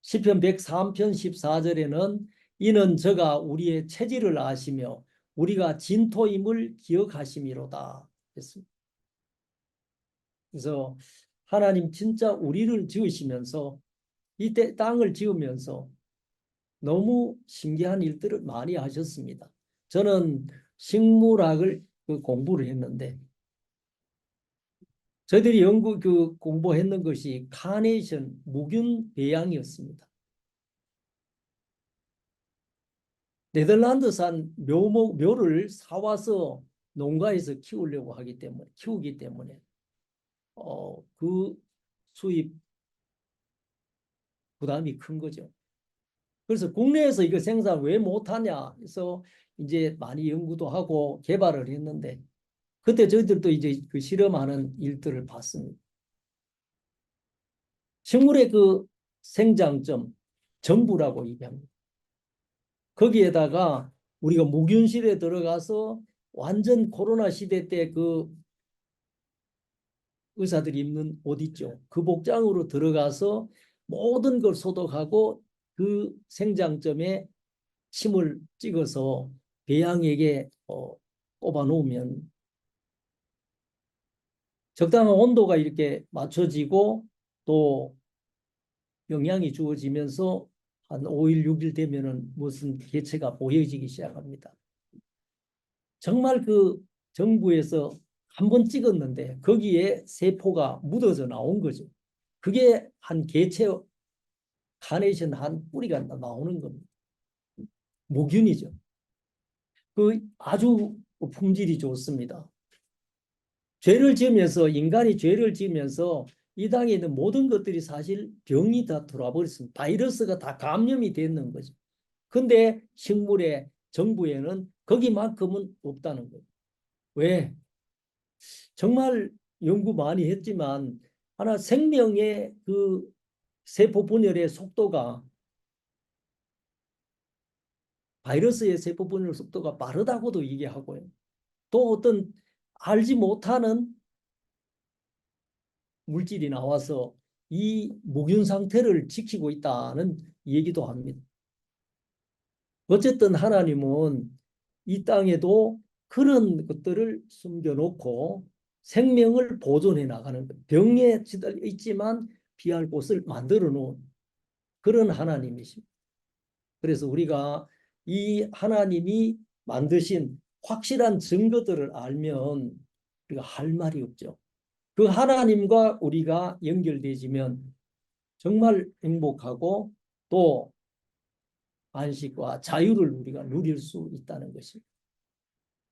시편 103편 14절에는 이는 저가 우리의 체질을 아시며 우리가 진토임을 기억하심이로다 했습니다. 그래서 하나님 진짜 우리를 지으시면서 이때 땅을 지으면서 너무 신기한 일들을 많이 하셨습니다. 저는 식물학을 공부를 했는데 저희들이 연구 공부했는 것이 카네이션 무균 배양이었습니다. 네덜란드산 묘를 사와서 농가에서 키우기 때문에 그 수입 부담이 큰 거죠. 그래서 국내에서 이거 생산 왜 못하냐 해서 이제 많이 연구도 하고 개발을 했는데 그때 저희들도 이제 그 실험하는 일들을 봤습니다. 식물의 그 생장점 정부라고 얘기합니다. 거기에다가 우리가 무균실에 들어가서 완전 코로나 시대 때 그 의사들이 입는 옷 있죠. 그 복장으로 들어가서 모든 걸 소독하고 그 생장점에 침을 찍어서 배양액에 꼽아 놓으면 적당한 온도가 이렇게 맞춰지고 또 영양이 주어지면서 한 5일, 6일 되면은 무슨 개체가 보여지기 시작합니다. 정말 그 정부에서 한 번 찍었는데 거기에 세포가 묻어져 나온 거죠. 그게 한 개체 카네이션 한 뿌리가 나오는 겁니다. 모균이죠. 그 아주 품질이 좋습니다. 죄를 지으면서 인간이 죄를 지으면서 이 땅에 있는 모든 것들이 사실 병이 다 들어와 버렸습니다. 바이러스가 다 감염이 되는 거죠. 근데 식물의 정부에는 거기만큼은 없다는 거예요. 왜? 정말 연구 많이 했지만 하나 생명의 그 세포 분열의 속도가 바이러스의 세포 분열 속도가 빠르다고도 얘기하고요. 또 어떤 알지 못하는 물질이 나와서 이 무균 상태를 지키고 있다는 얘기도 합니다. 어쨌든 하나님은 이 땅에도 그런 것들을 숨겨놓고 생명을 보존해 나가는 것. 병에 시달려 있지만 피할 곳을 만들어 놓은 그런 하나님이십니다. 그래서 우리가 이 하나님이 만드신 확실한 증거들을 알면 우리가 할 말이 없죠. 그 하나님과 우리가 연결되지면 정말 행복하고 또 안식과 자유를 우리가 누릴 수 있다는 것입니다.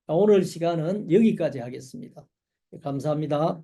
오늘 시간은 여기까지 하겠습니다. 감사합니다.